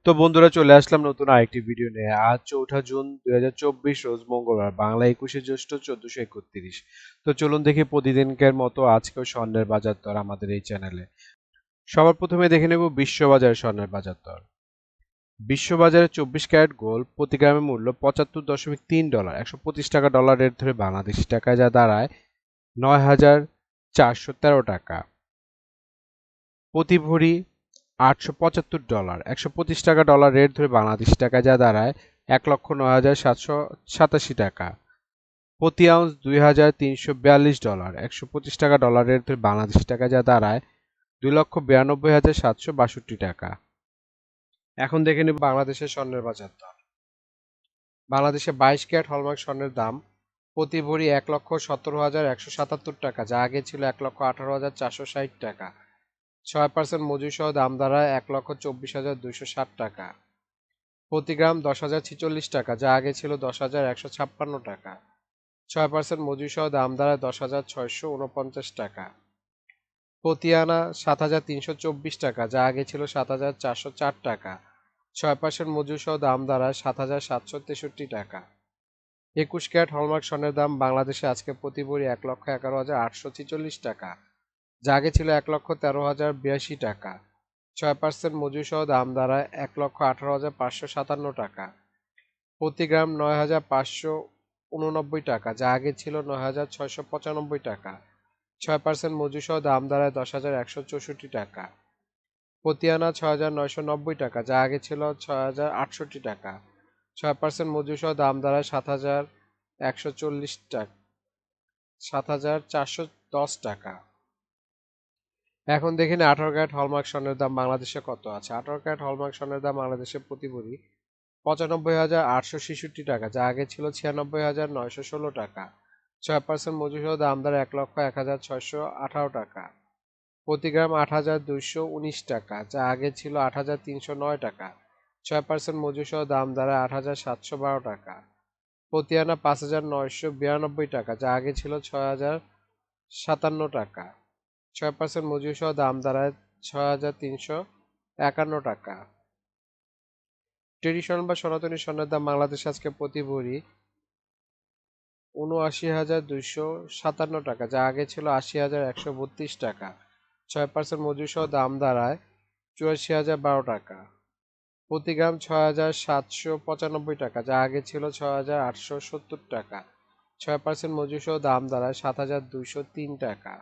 তো বন্ধুরা চলে আসলাম নতুন আরেকটি ভিডিও নিয়ে। আজ 4 জুন 2024 রোজ মঙ্গলবার, বাংলা 21শে জ্যৈষ্ঠ 1431। তো চলুন দেখি প্রতিদিনকার মতো আজকেও স্বর্ণের বাজার দর আমাদের এই চ্যানেলে। সবার প্রথমে দেখে নেব বিশ্ববাজারে স্বর্ণের বাজার দর। বিশ্ববাজারে 24 ক্যারেট গোল্ড প্রতি গ্রামের মূল্য $75.3, 125 টাকা ডলার রেট ধরে বাংলাদেশি টাকায় যা দাঁড়ায় $9,413। প্রতি ভরি $875, 125 টাকা ডলার রেট ধরে বাংলাদেশি টাকায় যা দাঁড়ায় $1,09,787। প্রতি আউন্স $2,342, 125 টাকা ডলার রেট ধরে বাংলাদেশি টাকায় যা দাঁড়ায় $2,92,762 টাকা। এখন দেখে নিব বাংলাদেশের স্বর্ণের বাজার দর। বাংলাদেশে 22 ক্যারেট হলমার্ক স্বর্ণের দাম প্রতি ভরি 1,17,177 টাকা, যা আগে ছিল 1,18,460 টাকা। 6% মজুরি সহ দাম দাঁড়ায় 1,24,260 টাকা। প্রতি গ্রাম 10,046 টাকা, যা আগে ছিল 10,156 টাকা। 6% মজুরি সহ দাম দাঁড়ায় 10,649 টাকা। প্রতি আনা 7,324 টাকা, যা আগে ছিল 7,404 টাকা। 6% মজুরি সহ দাম দাঁড়ায় 7,763 টাকা। 21 ক্যারেট হলমার্ক স্বর্ণের দাম বাংলাদেশে আজকে প্রতি ভরি 1,11,846 টাকা, যা আগে ছিল 1,13,082 টাকা। 6% মজুরি সহ দাম দাঁড়ায় 1,18,557 টাকা। প্রতি গ্রাম 9,589 টাকা, যা আগে ছিল 9,695 টাকা। 6% মজুরি সহ দাম দাঁড়ায় 10,164 টাকা। প্রতি আনা 6,990 টাকা, যা আগে ছিল 6,068 টাকা। 6% মজুরি সহ দাম দাঁড়ায় 7,140 টাকা, 7,410 টাকা। এখন দেখি না 18 ক্যারেট হলমার্ক স্বর্ণের দাম বাংলাদেশে কত আছে। 18 ক্যারেট হলমার্ক স্বর্ণের দাম বাংলাদেশে প্রতি ভরি 95,866 টাকা, যা আগে ছিল 96,916 টাকা। 6% মজুরি সহ দাম দাঁড়ায় 1,01,618 টাকা। প্রতি গ্রাম 8,219 টাকা, যা আগে ছিল 8,309 টাকা। 6% মজুরি সহ দাম দাঁড়ায় 8,712 টাকা। প্রতি আনা 5,992 টাকা, যা আগে ছিল 6,057 টাকা। 6% মজুরি সহ দাম দাঁড়ায় 6,351 টাকা। ট্রেডিশনাল বা সনাতনী স্বর্ণের দাম বাংলাদেশে আজকে প্রতি ভরি 79,257 টাকা, যা আগে ছিল 80,132 টাকা। 6% মজুরি সহ দাম দাঁড়ায় 84,012 টাকা। প্রতি গ্রাম 6,795 টাকা, যা আগে ছিল 6,870 টাকা। 6% মজুরি সহ দাম দাঁড়ায় 7,203 টাকা।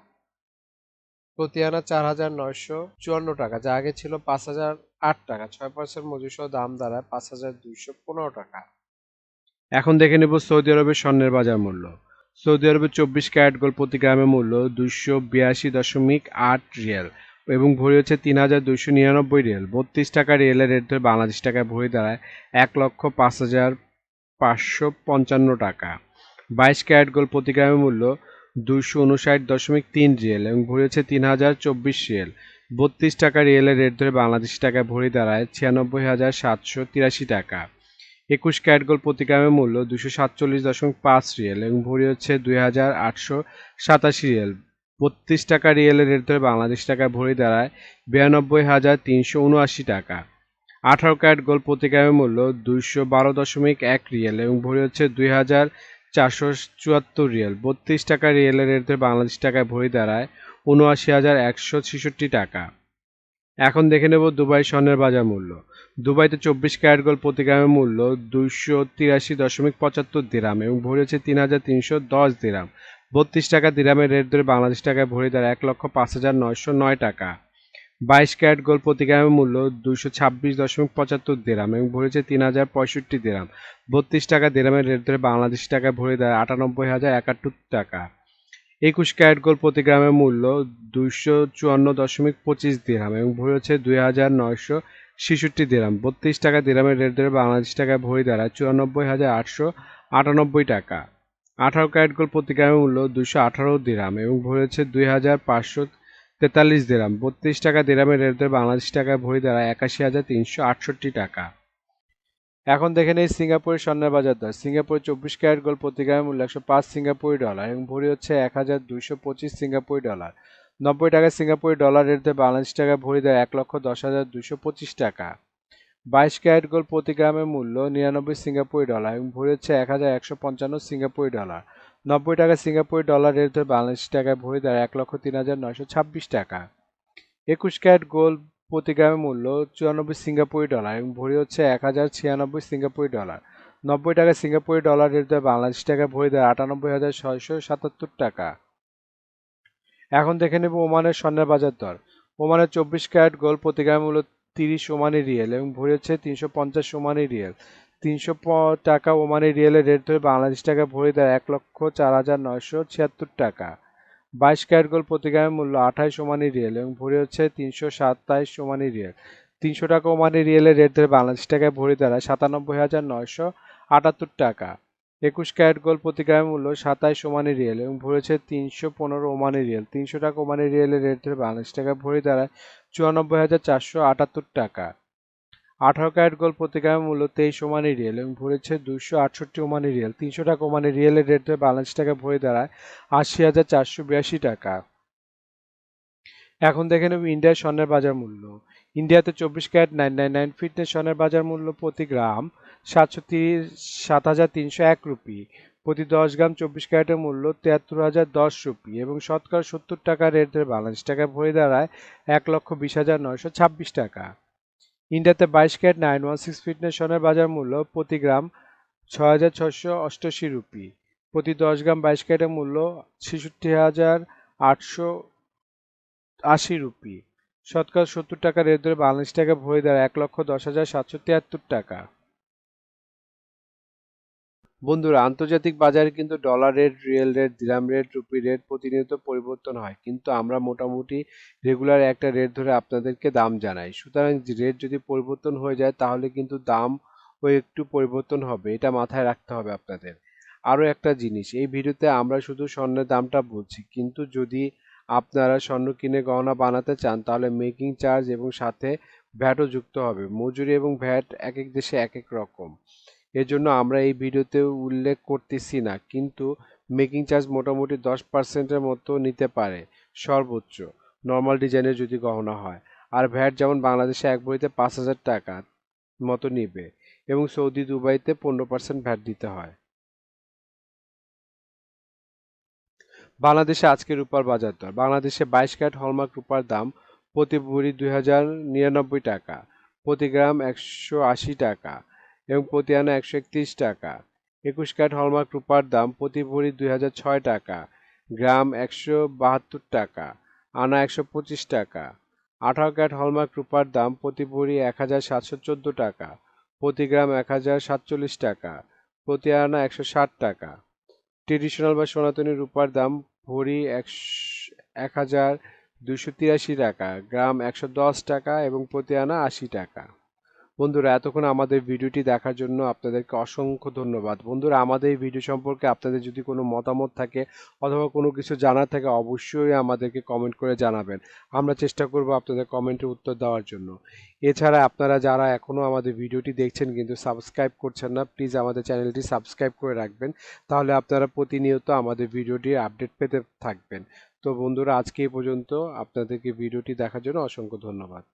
প্রতি আনা 4,954 টাকা, যা আগে ছিল 5,008 টাকা। 6% মজুরি সহ দাম দাঁড়ায় 5,215 টাকা। এখন দেখে নেব সৌদি আরবের স্বর্ণের বাজার মূল্য। সৌদি আরবের 24 ক্যারেট গোল্ড প্রতি গ্রামের মূল্য 282.8 রিয়াল এবং ভরি হচ্ছে 3,299 রিয়াল। 32 টাকা রিয়ালের রেট ধরে বাংলাদেশ টাকায় ভরি দাঁড়ায় 1,05,555 টাকা। 22 ক্যারেট গোল্ড প্রতি গ্রামের মূল্য 259.3 রিয়াল এবং ভরি হচ্ছে 3,024 রিয়াল। 32 টাকা রিয়ালের রেট ধরে বাংলাদেশি টাকায় ভরি দাঁড়ায় 96,783 টাকা। 21 ক্যারেট গোল্ড প্রতি গ্রামের মূল্য 247.5 রিয়াল এবং ভরি হচ্ছে 2,887 রিয়াল। 32 টাকা রিয়ালের রেট ধরে বাংলাদেশ টাকায় ভরি দাঁড়ায় 92,379 টাকা। 18 ক্যারেট গোল্ড প্রতি গ্রামের মূল্য 212.1 রিয়াল এবং ভরি হচ্ছে 2,474 রিয়াল। 32 টাকা রিয়ালের রেট ধরে বাংলাদেশ টাকায় ভরি দাঁড়ায় 79,166 টাকা। এখন দেখে নেব দুবাই স্বর্ণের বাজার মূল্য। দুবাইতে 24 ক্যারেট গোল্ড প্রতি গ্রামের মূল্য 283.75 দিরহাম এবং ভরি হচ্ছে 3,310 দিরহাম। 32 টাকা দিরহামের রেট ধরে বাংলাদেশ টাকায় ভরি দাঁড়ায় 1,05,909 টাকা। 22 ক্যারেট গোল্ড প্রতি গ্রামের মূল্য 226.75 দিরহাম এবং ভরি হচ্ছে 3,065 দিরহাম। 32 টাকা দিরহামের রেট ধরে বাংলাদেশ টাকায় ভরি দাঁড়ায় 98,071 টাকা। 21 ক্যারেট গোল্ড প্রতি গ্রামের মূল্য 254.25 দিরহাম এবং ভরি হচ্ছে 2,966 দিরহাম। 32 টাকা দিরহামের রেট ধরে বাংলাদেশ টাকায় ভরি দাঁড়ায় 94,898 টাকা। 18 ক্যারেট গোল্ড প্রতি গ্রামের মূল্য 218 দিরহাম এবং ভরি হচ্ছে 2,543 দিরহাম। 32 টাকা দিরহামের রেট ধরে বাংলাদেশ টাকায় ভরি দাঁড়ায় 81,368 টাকা। এখন দেখে নেই সিঙ্গাপুরের স্বর্ণের বাজার দর। সিঙ্গাপুরে 24 ক্যারেট গোল্ড প্রতি গ্রামের মূল্য 105 সিঙ্গাপুরি ডলার এবং ভরি হচ্ছে 1,225 সিঙ্গাপুরি ডলার। 90 টাকা সিঙ্গাপুরি ডলার রেট ধরে বাংলাদেশ টাকায় ভরি দেয় 1,10,225 টাকা। 22 ক্যারেট গোল্ড প্রতি গ্রামের মূল্য 99 সিঙ্গাপুরি ডলার এবং ভরি হচ্ছে 1155 সিঙ্গাপুরি ডলার। 90 টাকা সিঙ্গাপুরি ডলার রেট ধরে বাংলাদেশি টাকায় ভরি দাঁড়ায় 1,03,926 টাকা। 21 ক্যারেট গোল্ড প্রতি গ্রামের মূল্য 94 সিঙ্গাপুরি ডলার এবং ভরি হচ্ছে 1096 সিঙ্গাপুরি ডলার। 90 টাকা সিঙ্গাপুরি ডলার রেট ধরে বাংলাদেশি টাকায় ভরি দাঁড়ায় 98,677 টাকা। এখন দেখে নেব ওমানের স্বর্ণের বাজার দর। ওমানের 24 ক্যারেট গোল্ড প্রতি গ্রামের মূল্য 30 ওমানি রিয়েল এবং ভরি হচ্ছে 350 ওমানি রিয়েল। 300 টাকা ওমানি রিয়েলের রেট ধরে বাংলাদেশ টাকা ভরি দাঁড়ায় 1,04,976 টাকা। 22 ক্যারেট গোল্ড প্রতি গ্রামের মূল্য 28 ওমানি রিয়েল এবং ভরি হচ্ছে 327 ওমানি রিয়েল। 300 টাকা ওমানি রিয়েলের রেট ধরে বাংলাদেশ টাকায় ভরি দাঁড়ায় 97,978 টাকা। 21 ক্যারেট গোল্ড প্রতি গ্রামের মূল্য 27 ওমানি রিয়েল এবং ভরি হচ্ছে 315 ওমানি রিয়েল। 300 টাকা ওমানি রিয়েলের রেট ধরে বাংলাদেশ টাকায় ভরি দাঁড়ায় 94,478 টাকা। 18 ক্যারেট গোল্ড প্রতি গ্রামের মূল্য 23 ওমানি রিয়েল এবং ভরি হচ্ছে 268 ওমানি রিয়েল। 300 টাকা ওমানি রিয়েলের রেট ধরে বাংলাদেশ টাকায় ভরি দাঁড়ায় 80,482 টাকা। এখন দেখে নেব ইন্ডিয়ার স্বর্ণের বাজার মূল্য। ইন্ডিয়াতে 24 ক্যারেট 999 ফিটনেস স্বর্ণের বাজার মূল্য প্রতি গ্রাম 7,301 রুপি। প্রতি 10 গ্রাম 24 ক্যারেটের মূল্য 73,010 রুপি এবং শতকরা 70 টাকা রেট ধরে বাংলাদেশ টাকায় ভরি দাঁড়ায় 1,20,926 টাকা। ইন্ডিয়াতে 22 ক্যারেট 916 ফিটনেস স্বর্ণের বাজার মূল্য প্রতি গ্রাম 6,688 রুপি। প্রতি 10 গ্রাম 22 ক্যারেটের মূল্য 66,880 রুপি। শতকরা 70 টাকা রেট ধরে বাংলাদেশ টাকা ভরি দাঁড়ায় 1,10,773 টাকা। বন্ধুরা, আন্তর্জাতিক বাজারে কিন্তু ডলার রেট, রিয়েল রেট, দিরহাম রেট, রুপি রেট প্রতিনিয়ত পরিবর্তন হয়, কিন্তু আমরা মোটামুটি রেগুলার একটা রেট ধরে আপনাদেরকে দাম জানাই। সুতরাং রেট যদি পরিবর্তন হয়ে যায় তাহলে কিন্তু দাম একটু পরিবর্তন হবে, এটা মাথায় রাখতে হবে আপনাদের। আরও একটা জিনিস, এই ভিডিওতে আমরা শুধু স্বর্ণের দামটা বলছি, কিন্তু যদি আপনারা স্বর্ণ কিনে গহনা বানাতে চান তাহলে মেকিং চার্জ এবং সাথে ভ্যাটও যুক্ত হবে। মজুরি এবং ভ্যাট এক এক দেশে এক এক রকম, এজন্য আমরা এই ভিডিওতে উল্লেখ করতেছি না, কিন্তু মেকিং চার্জ মোটামুটি 10%-এর মতো নিতে পারে সর্বোচ্চ, নর্মাল ডিজাইনের যদি গহনা হয়। আর ভ্যাট যেমন বাংলাদেশে এক ভরিতে 5,000 টাকা মতো নিবে এবং সৌদি দুবাইতে 15% ভ্যাট দিতে হয়। বাংলাদেশে আজকের রূপার বাজার দর। বাংলাদেশে 22 ক্যারেট হলমার্ক রূপার দাম প্রতি ভরি 2,099 টাকা, প্রতি গ্রাম 180 টাকা এবং প্রতি আনা 131 টাকা। 21 ক্যারেট হলমার্ক রূপার দাম প্রতি ভরি 2,006 টাকা, গ্রাম 172 টাকা, আনা 125 টাকা। 18 ক্যারেট হলমার্ক রূপার দাম প্রতি ভরি 1,714 টাকা, প্রতি গ্রাম 1,047 টাকা, প্রতি আনা 160 টাকা। ট্রেডিশনাল বা সনাতনী রূপার দাম ভরি 1,283 টাকা, গ্রাম 110 টাকা এবং প্রতি আনা 80 টাকা। বন্ধুরা, এতক্ষণ আমাদের ভিডিওটি দেখার জন্য আপনাদেরকে অসংখ্য ধন্যবাদ। বন্ধুরা, আমাদের এই ভিডিও সম্পর্কে আপনাদের যদি কোনো মতামত থাকে অথবা কোনো কিছু জানার থাকে অবশ্যই আমাদেরকে কমেন্ট করে জানাবেন। আমরা চেষ্টা করব আপনাদের কমেন্টের উত্তর দেওয়ার জন্য। এছাড়া আপনারা যারা এখনও আমাদের ভিডিওটি দেখছেন কিন্তু সাবস্ক্রাইব করছেন না, প্লিজ আমাদের চ্যানেলটি সাবস্ক্রাইব করে রাখবেন, তাহলে আপনারা প্রতিনিয়ত আমাদের ভিডিওটির আপডেট পেতে থাকবেন। তো বন্ধুরা, আজকে এই পর্যন্ত। আপনাদেরকে ভিডিওটি দেখার জন্য অসংখ্য ধন্যবাদ।